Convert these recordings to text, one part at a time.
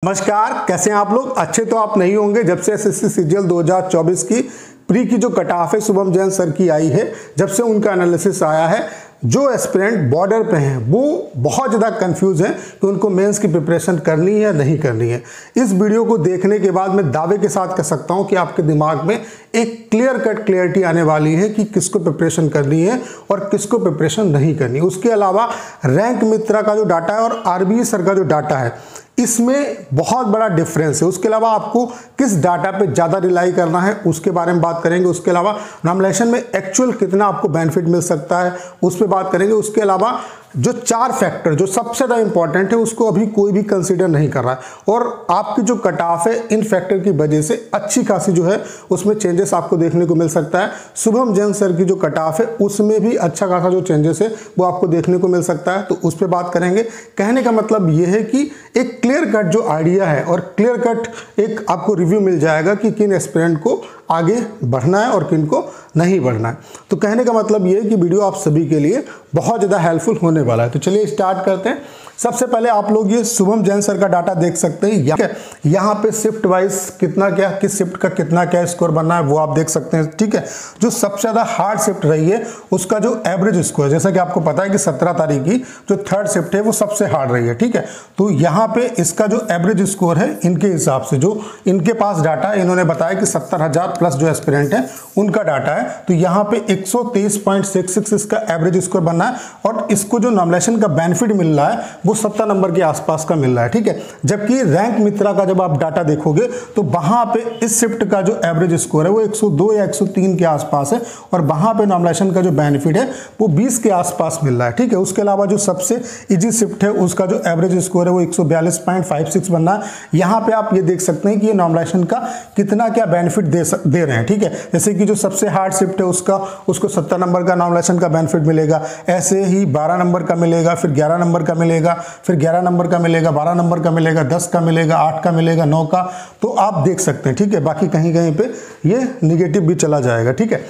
नमस्कार, कैसे हैं आप लोग। अच्छे तो आप नहीं होंगे। जब से एसएससी सीजीएल 2024 की प्री की जो कट ऑफ है शुभम जैन सर की आई है, जब से उनका एनालिसिस आया है, जो एस्पिरेंट बॉर्डर पे हैं वो बहुत ज़्यादा कंफ्यूज हैं कि उनको मेंस की प्रिपरेशन करनी है या नहीं करनी है। इस वीडियो को देखने के बाद मैं दावे के साथ कह सकता हूं कि आपके दिमाग में एक क्लियर कट क्लियरिटी आने वाली है कि किसको प्रिपरेशन करनी है और किसको प्रिपरेशन नहीं करनी। उसके अलावा रैंक मित्रा का जो डाटा है और आरबीई सर का जो डाटा है, इसमें बहुत बड़ा डिफरेंस है। उसके अलावा आपको किस डाटा पे ज़्यादा रिलाई करना है उसके बारे में बात करेंगे। उसके अलावा नॉमिनेशन में एक्चुअल कितना आपको बेनिफिट मिल सकता है उस पर बात करेंगे। उसके अलावा जो 4 फैक्टर जो सबसे ज़्यादा इंपॉर्टेंट है उसको अभी कोई भी कंसीडर नहीं कर रहा है और आपकी जो कट ऑफ है इन फैक्टर की वजह से अच्छी खासी जो है उसमें चेंजेस आपको देखने को मिल सकता है। शुभम जैन सर की जो कट ऑफ है उसमें भी अच्छा खासा जो चेंजेस है वो आपको देखने को मिल सकता है, तो उस पर बात करेंगे। कहने का मतलब ये है कि एक क्लियर कट जो आइडिया है और क्लियर कट एक आपको रिव्यू मिल जाएगा कि किन एस्पिरेंट को आगे बढ़ना है और किन को नहीं बढ़ना है। तो कहने का मतलब ये है कि वीडियो आप सभी के लिए बहुत ज़्यादा हेल्पफुल होने वाला है। तो चलिए स्टार्ट करते हैं। सबसे पहले आप लोग ये शुभम जैन सर का डाटा देख सकते हैं। यहाँ पे शिफ्ट वाइज कितना क्या, किस शिफ्ट का कितना क्या स्कोर बनना है वो आप देख सकते हैं। ठीक है, जो सबसे ज़्यादा हार्ड शिफ्ट रही है उसका जो एवरेज स्कोर, जैसा कि आपको पता है कि 17 तारीख की जो थर्ड शिफ्ट है वो सबसे हार्ड रही है। ठीक है, तो यहाँ पे इसका जो एवरेज स्कोर है इनके हिसाब से जो इनके पास डाटा है, इन्होंने बताया कि 70,000 प्लस जो एस्पिरेंट है उनका डाटा है, तो यहाँ पे 123.66 इसका एवरेज स्कोर बनना है और इसको जो नॉमिनेशन का बेनिफिट मिल रहा है वो 70 नंबर के आसपास का मिल रहा है। ठीक है, जबकि रैंक मित्रा का जब आप डाटा देखोगे तो वहां पे इस शिफ्ट का जो एवरेज स्कोर है वो 102 या 103 के आसपास है और वहां पे नॉमिनेशन का जो बेनिफिट है वो 20 के आसपास मिल रहा है। ठीक है, उसके अलावा जो सबसे इजी शिफ्ट है उसका जो एवरेज स्कोर है वो 142.56 बनना है। यहाँ पे आप ये देख सकते हैं कि ये नॉमिनेशन का कितना क्या बेनिफिट दे रहे हैं। ठीक है, जैसे कि जो सबसे हार्ड शिफ्ट है उसको 70 नंबर का नॉमिनेशन का बेनिफिट मिलेगा, ऐसे ही 12 नंबर का मिलेगा, फिर 11 नंबर का मिलेगा, फिर 11 नंबर का मिलेगा, 12 नंबर का मिलेगा, 10 का मिलेगा, 8 का मिलेगा, 9 का, तो आप देख सकते हैं। ठीक है, बाकी कहीं कहीं पे ये निगेटिव भी चला जाएगा। ठीक है,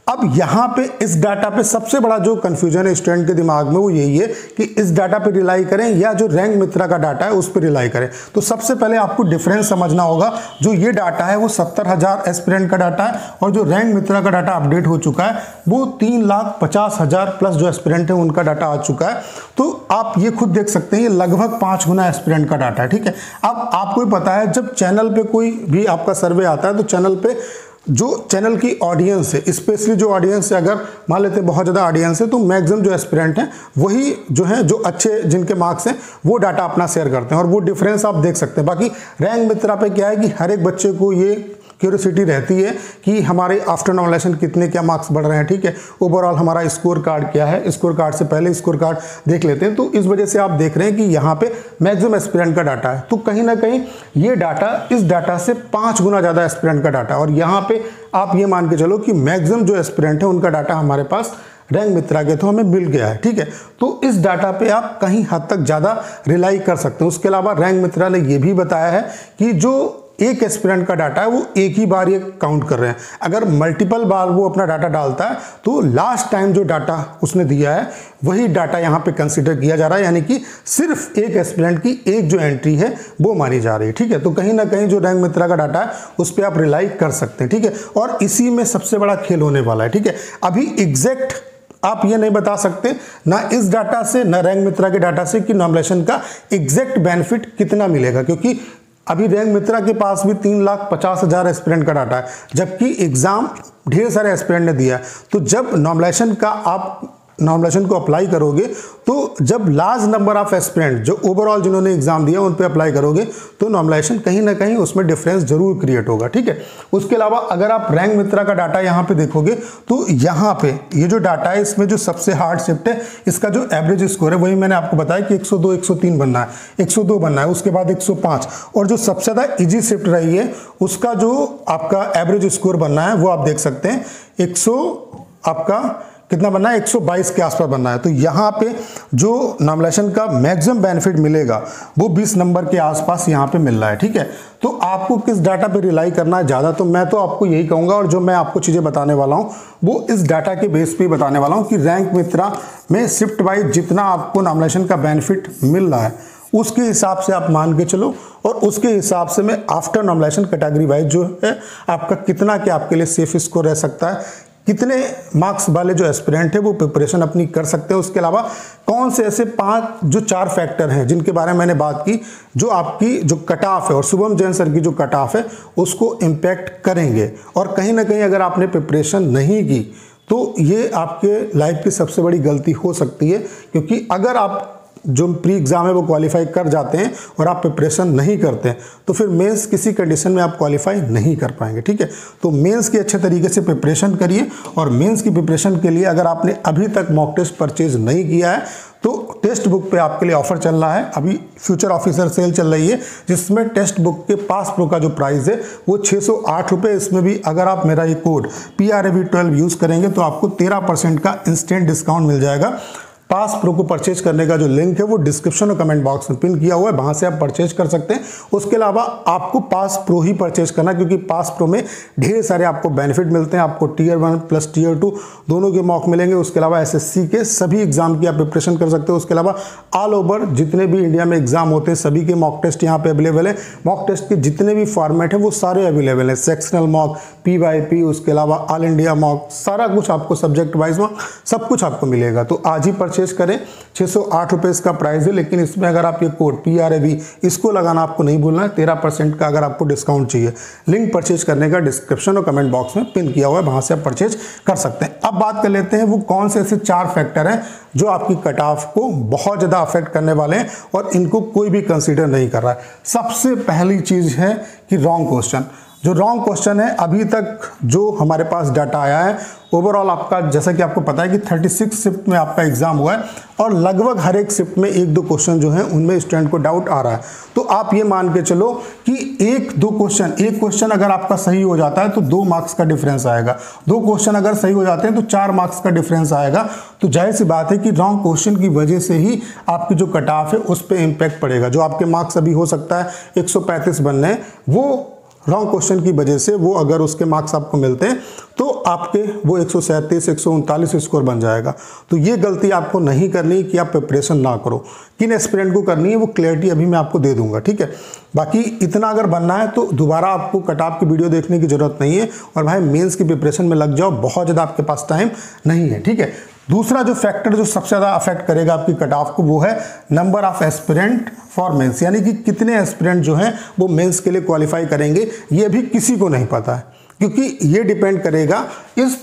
अब यहाँ पे इस डाटा पे सबसे बड़ा जो कंफ्यूजन है स्टूडेंट के दिमाग में वो यही है कि इस डाटा पे रिलाई करें या जो रैंक मित्रा का डाटा है उस पर रिलाई करें। तो सबसे पहले आपको डिफरेंस समझना होगा। जो ये डाटा है वो 70,000 एस्पिरेंट का डाटा है और जो रैंक मित्रा का डाटा अपडेट हो चुका है वो 3,50,000 प्लस जो एस्पिरेंट है उनका डाटा आ चुका है। तो आप ये खुद देख सकते हैं ये लगभग 5 गुना एस्पिरेंट का डाटा है। ठीक है, अब आपको भी पता है जब चैनल पे कोई भी आपका सर्वे आता है तो चैनल पे जो चैनल की ऑडियंस है, स्पेशली जो ऑडियंस है, अगर मान लेते हैं बहुत ज़्यादा ऑडियंस है तो मैक्सिमम जो एस्पिरेंट हैं वही जो है जो अच्छे जिनके मार्क्स हैं वो डाटा अपना शेयर करते हैं और वो डिफरेंस आप देख सकते हैं। बाकी रैंक मित्रा पे क्या है कि हर एक बच्चे को ये क्यूरियोसिटी रहती है कि हमारे आफ्टर नॉमिनेशन कितने क्या मार्क्स बढ़ रहे हैं। ठीक है, ओवरऑल हमारा स्कोर कार्ड क्या है, स्कोर कार्ड से पहले स्कोर कार्ड देख लेते हैं। तो इस वजह से आप देख रहे हैं कि यहाँ पे मैक्सिमम एस्पिरेंट का डाटा है, तो कहीं ना कहीं ये डाटा इस डाटा से 5 गुना ज़्यादा एस्पिरेंट का डाटा है और यहाँ पे आप ये मान के चलो कि मैक्सिमम जो एस्पिरेंट है उनका डाटा हमारे पास रैंक मित्रा के तो हमें मिल गया है। ठीक है, तो इस डाटा पे आप कहीं हद तक ज़्यादा रिलाई कर सकते हैं। उसके अलावा रैंक मित्रा ने यह भी बताया है कि जो एक एस्पिरेंट का डाटा है वो एक ही बार ये काउंट कर रहे हैं। अगर मल्टीपल बार वो अपना डाटा डालता है तो लास्ट टाइम जो डाटा उसने दिया है वही डाटा यहाँ पे कंसीडर किया जा रहा है, यानी कि सिर्फ एक एस्पिरेंट की एक जो एंट्री है वो मानी जा रही है। ठीक है, तो कहीं ना कहीं जो रैंक मित्रा का डाटा है उस पर आप रिलाई कर सकते हैं। ठीक है, और इसी में सबसे बड़ा खेल होने वाला है। ठीक है, अभी एग्जैक्ट आप ये नहीं बता सकते ना इस डाटा से ना रैंक मित्रा के डाटा से कि नॉमिनेशन का एग्जैक्ट बेनिफिट कितना मिलेगा, क्योंकि अभी रैंक मित्रा के पास भी 3,50,000 एस्पिरेंट का डाटा है, जबकि एग्जाम ढेर सारे एस्पिरेंट ने दिया है। तो जब नॉमिनेशन का आप नॉमिनेशन को अप्लाई करोगे तो जब लार्ज नंबर ऑफ एस्पिरेंट जो ओवरऑल जिन्होंने एग्जाम दिया उन पे अप्लाई करोगे तो नॉमिनेशन कहीं ना कहीं उसमें डिफरेंस जरूर क्रिएट होगा। ठीक है, उसके अलावा अगर आप रैंक मित्रा का डाटा यहाँ पे देखोगे तो यहाँ पे ये जो डाटा है इसमें जो सबसे हार्ड शिफ्ट है इसका जो एवरेज स्कोर है वही मैंने आपको बताया कि 102 103 बनना है, 102 बनना है, उसके बाद 105 और जो सबसे ज़्यादा इजी शिफ्ट रही है उसका जो आपका एवरेज स्कोर बनना है वो आप देख सकते हैं 100 आपका कितना बनना है, 122 के आसपास बनना है। तो यहाँ पे जो नॉमिनेशन का मैक्सिमम बेनिफिट मिलेगा वो 20 नंबर के आसपास यहाँ पे मिल रहा है। ठीक है, तो आपको किस डाटा पे रिलाई करना है ज़्यादा, तो मैं तो आपको यही कहूँगा और जो मैं आपको चीज़ें बताने वाला हूँ वो इस डाटा के बेस पे बताने वाला हूँ कि रैंक मित्रा में शिफ्ट वाइज जितना आपको नॉमिनेशन का बेनिफिट मिल रहा है उसके हिसाब से आप मान के चलो, और उसके हिसाब से मैं आफ्टर नॉर्मलाइजेशन कैटेगरी वाइज जो है आपका कितना क्या आपके लिए सेफ स्कोर रह सकता है, कितने मार्क्स वाले जो एस्पिरेंट है वो प्रिपरेशन अपनी कर सकते हैं। उसके अलावा कौन से ऐसे 4 फैक्टर हैं जिनके बारे में मैंने बात की, जो आपकी जो कट ऑफ है और शुभम जैन सर की जो कट ऑफ है उसको इम्पैक्ट करेंगे। और कहीं ना कहीं अगर आपने प्रिपरेशन नहीं की तो ये आपके लाइफ की सबसे बड़ी गलती हो सकती है, क्योंकि अगर आप जो प्री एग्जाम है वो क्वालिफाई कर जाते हैं और आप प्रिपरेशन नहीं करते हैं तो फिर मेंस किसी कंडीशन में आप क्वालिफाई नहीं कर पाएंगे। ठीक है, तो मेंस की अच्छे तरीके से प्रिपरेशन करिए। और मेंस की प्रिपरेशन के लिए अगर आपने अभी तक मॉक टेस्ट परचेज नहीं किया है तो टेक्स्ट बुक पे आपके लिए ऑफर चल रहा है। अभी फ्यूचर ऑफिसर सेल चल रही है जिसमें टेक्स्ट बुक के पास प्रो का जो प्राइस है वो 608 रुपये। इसमें भी अगर आप मेरा ये कोड PRAV12 यूज़ करेंगे तो आपको 13% का इंस्टेंट डिस्काउंट मिल जाएगा। पास प्रो को परचेज करने का जो लिंक है वो डिस्क्रिप्शन और कमेंट बॉक्स में पिन किया हुआ है, वहां से आप परचेज कर सकते हैं। उसके अलावा आपको पास प्रो ही परचेज करना, क्योंकि पास प्रो में ढेर सारे आपको बेनिफिट मिलते हैं। आपको Tier 1 प्लस Tier 2 दोनों के मॉक मिलेंगे। उसके अलावा SSC के सभी एग्जाम की आप प्रिपरेशन कर सकते हो। उसके अलावा ऑल ओवर जितने भी इंडिया में एग्जाम होते हैं सभी के मॉक टेस्ट यहाँ पे अवेलेबल है। मॉक टेस्ट के जितने भी फॉर्मेट है वो सारे अवेलेबल है, सेक्शनल मॉक, PYP, उसके अलावा ऑल इंडिया मॉक, सारा कुछ आपको सब्जेक्ट वाइज मॉक सब कुछ आपको मिलेगा। तो आज ही परचेज करें। 608 रुपये इसका प्राइस है, लेकिन इसमें अगर आप ये कोड PRAV इसको लगाना आपको नहीं भूलना है। 13% का अगर आपको डिस्काउंट चाहिए। लिंक परचेज करने का डिस्क्रिप्शन और कमेंट बॉक्स में पिन किया हुआ है, वहां से आप परचेज कर सकते हैं। अब बात कर लेते हैं वो कौन से ऐसे 4 फैक्टर हैं जो आपकी कट ऑफ को बहुत ज़्यादा अफेक्ट करने वाले हैं और इनको कोई भी कंसीडर नहीं कर रहा है। सबसे पहली चीज़ है कि रॉन्ग क्वेश्चन। जो रॉन्ग क्वेश्चन है, अभी तक जो हमारे पास डाटा आया है ओवरऑल आपका, जैसा कि आपको पता है कि 36 शिफ्ट में आपका एग्जाम हुआ है और लगभग हर एक शिफ्ट में 1-2 क्वेश्चन जो हैं उनमें स्टूडेंट को डाउट आ रहा है। तो आप ये मान के चलो कि एक क्वेश्चन अगर आपका सही हो जाता है तो 2 मार्क्स का डिफरेंस आएगा। 2 क्वेश्चन अगर सही हो जाते हैं तो 4 मार्क्स का डिफरेंस आएगा। तो जाहिर सी बात है कि रॉन्ग क्वेश्चन की वजह से ही आपकी जो कट ऑफ है उस पर इम्पैक्ट पड़ेगा। जो आपके मार्क्स अभी हो सकता है 135 बनने हैं, वो रॉन्ग क्वेश्चन की वजह से वो अगर उसके मार्क्स आपको मिलते हैं तो आपके वो 137 139 स्कोर बन जाएगा। तो ये गलती आपको नहीं करनी कि आप प्रिपरेशन ना करो। किन एस्पिरेंट को करनी है वो क्लैरिटी अभी मैं आपको दे दूंगा, ठीक है। बाकी इतना अगर बनना है तो दोबारा आपको कट ऑफ की वीडियो देखने की जरूरत नहीं है और भाई मेंस की प्रिपरेशन में लग जाओ, बहुत ज़्यादा आपके पास टाइम नहीं है, ठीक है। दूसरा जो फैक्टर जो सबसे ज़्यादा अफेक्ट करेगा आपकी कट ऑफ को वो है number of aspirant for mains, यानी कि कितने एस्पिरेंट जो हैं वो मेंस के लिए क्वालिफाई करेंगे। ये भी किसी को नहीं पता है, क्योंकि ये डिपेंड करेगा इस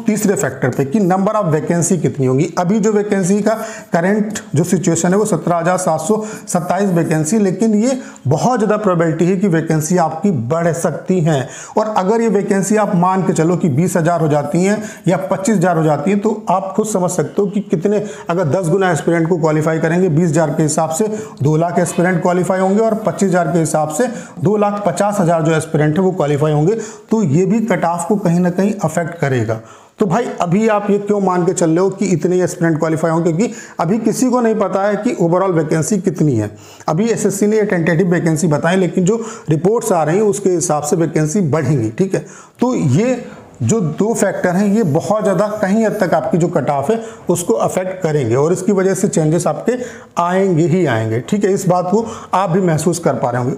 तीसरे फैक्टर पे कि नंबर ऑफ वैकेंसी कितनी होगी। अभी जो वैकेंसी का करंट जो सिचुएशन है वो 17,727 वैकेंसी, लेकिन ये बहुत ज़्यादा प्रोबेबिलिटी है कि वैकेंसी आपकी बढ़ सकती हैं। और अगर ये वैकेंसी आप मान के चलो कि 20,000 हो जाती हैं या 25,000 हो जाती हैं तो आप खुद समझ सकते हो कि कितने, अगर 10 गुना एस्पिरेंट को क्वालिफाई करेंगे 20,000 के हिसाब से 2 लाख एस्पिरेंट क्वालिफाई होंगे और 25,000 के हिसाब से 2,50,000 जो एस्पिरेंट है वो क्वालिफाई होंगे। तो ये भी कट ऑफ को कहीं ना कहीं अफेक्ट करेगा। तो भाई अभी आप ये क्यों मान के चल रहे हो कि इतने एस्पिरेंट क्वालिफाई होंगे, क्योंकि अभी किसी को नहीं पता है कि ओवरऑल वैकेंसी कितनी है। अभी एसएससी ने टेंटेटिव वैकेंसी बताई, लेकिन जो रिपोर्ट्स आ रही हैं उसके हिसाब से वैकेंसी बढ़ेंगी, ठीक है। तो ये जो 2 फैक्टर हैं ये बहुत ज़्यादा कहीं हद तक आपकी जो कट ऑफ है उसको अफेक्ट करेंगे और इसकी वजह से चेंजेस आपके आएंगे ही आएंगे, ठीक है। इस बात को आप भी महसूस कर पा रहे होंगे।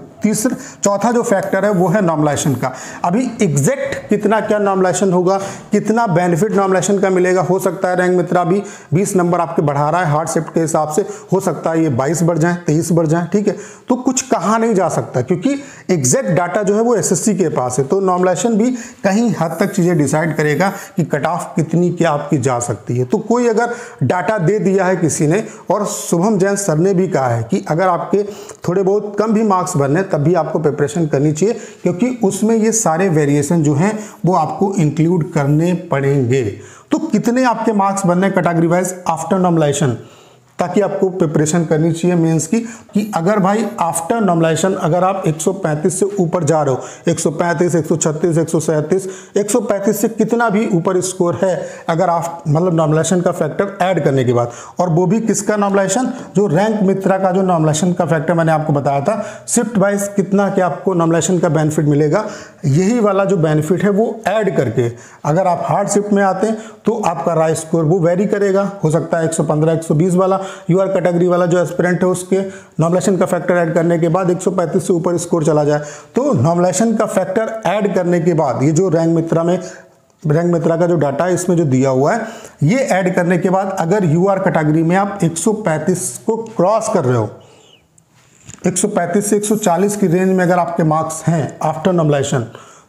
चौथा जो फैक्टर है वो है नॉर्मलाइजेशन का। अभी एग्जैक्ट कितना क्या नॉर्मलाइजेशन होगा, कितना बेनिफिट नॉर्मलाइजेशन का मिलेगा। हो सकता है रैंक मित्रा भी 20 नंबर आपके बढ़ा रहा है हार्ड शिफ्ट के हिसाब से, हो सकता है ये 22 बढ़ जाए, 23 बढ़ जाए, ठीक है। तो कुछ कहा नहीं जा सकता क्योंकि एग्जैक्ट डाटा जो है वो एसएससी के पास है। तो नॉर्मलाइजेशन भी कहीं हद तक चीजें डिसाइड करेगा कि कट ऑफ कितनी क्या आपकी जा सकती है। तो कोई अगर डाटा दे दिया है किसी ने, और शुभम जैन सर ने भी कहा है कि अगर आपके थोड़े बहुत कम भी मार्क्स बनने तब भी आपको प्रिपरेशन करनी चाहिए, क्योंकि उसमें ये सारे वेरिएशन जो हैं वो आपको इंक्लूड करने पड़ेंगे। तो कितने आपके मार्क्स बनने कैटेगरी वाइज आफ्टर नॉर्मलाइजेशन, ताकि आपको प्रिपरेशन करनी चाहिए मेंस की, कि अगर भाई आफ्टर नॉर्मलाइजेशन अगर आप 135 से ऊपर जा रहे हो, 135, 136, 137, 135 से कितना भी ऊपर स्कोर है, अगर आप मतलब नॉर्मलाइजेशन का फैक्टर ऐड करने के बाद, और वो भी किसका नॉर्मलाइजेशन, जो रैंक मित्रा का जो नॉर्मलाइजेशन का फैक्टर मैंने आपको बताया था, शिफ्ट वाइज कितना क्या आपको नॉर्मलाइजेशन का बेनिफिट मिलेगा, यही वाला जो बेनिफिट है वो ऐड करके अगर आप हार्ड शिफ्ट में आते हैं तो आपका राइज स्कोर वो वेरी करेगा। हो सकता है 115, 120 वाला, यूआर कैटेगरी वाला जो एस्पिरेंट है उसके नॉमिनेशन का फैक्टर ऐड करने के बाद 135 से ऊपर स्कोर चला जाए, तो नॉमिनेशन का फैक्टर ऐड करने के बाद ये जो रैंक मित्रा का जो डाटा है इसमें जो दिया हुआ है, ये ऐड करने के बाद अगर यूआर कैटेगरी में आप 135 को क्रॉस कर रहे हो, 135 से 140 की रेंज में अगर आपके मार्क्स हैं आफ्टर नॉमिनेशन,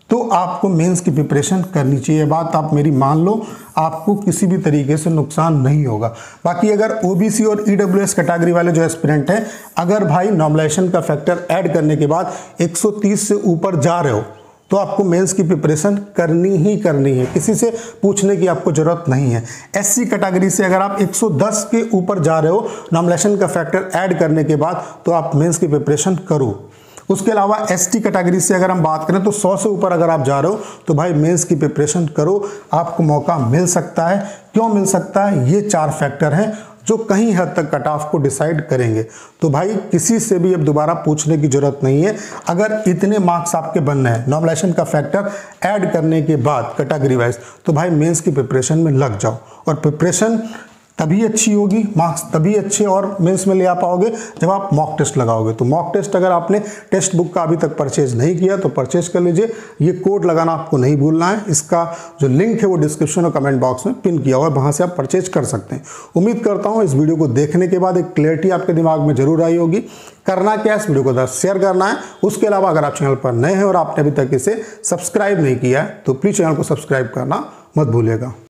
तो आपको मेंस की प्रिपरेशन करनी चाहिए। बात आप मेरी मान लो, आपको किसी भी तरीके से नुकसान नहीं होगा। बाकी अगर ओबीसी और ईडब्ल्यूएस कैटेगरी वाले जो एस्पिरेंट हैं, अगर भाई नॉमिनेशन का फैक्टर ऐड करने के बाद 130 से ऊपर जा रहे हो, तो आपको मेंस की प्रिपरेशन करनी ही करनी है, किसी से पूछने की आपको जरूरत नहीं है। एससी कैटेगरी से अगर आप 110 के ऊपर जा रहे हो नॉमिनेशन का फैक्टर ऐड करने के बाद, तो आप मेंस की प्रिपरेशन करो। उसके अलावा एसटी कैटेगरी से अगर हम बात करें तो 100 से ऊपर अगर आप जा रहे हो तो भाई मेंस की प्रिपरेशन करो, आपको मौका मिल सकता है। क्यों मिल सकता है? ये 4 फैक्टर हैं जो कहीं हद तक कट ऑफ को डिसाइड करेंगे। तो भाई किसी से भी अब दोबारा पूछने की जरूरत नहीं है। अगर इतने मार्क्स आपके बनने हैं नॉमिनेशन का फैक्टर ऐड करने के बाद कैटेगरी वाइज, तो भाई मेंस की प्रिपरेशन में लग जाओ। और प्रिपरेशन तभी अच्छी होगी, मार्क्स तभी अच्छे और मेंस में ले आ पाओगे जब आप मॉक टेस्ट लगाओगे। तो मॉक टेस्ट अगर आपने टेक्स्ट बुक का अभी तक परचेज नहीं किया तो परचेज कर लीजिए। ये कोड लगाना आपको नहीं भूलना है। इसका जो लिंक है वो डिस्क्रिप्शन और कमेंट बॉक्स में पिन किया हुआ है, वहाँ से आप परचेज कर सकते हैं। उम्मीद करता हूँ इस वीडियो को देखने के बाद एक क्लियरिटी आपके दिमाग में जरूर आई होगी। करना क्या है, इस वीडियो को 10 शेयर करना है। उसके अलावा अगर आप चैनल पर नए हैं और आपने अभी तक इसे सब्सक्राइब नहीं किया है तो प्लीज़ चैनल को सब्सक्राइब करना मत भूलिएगा।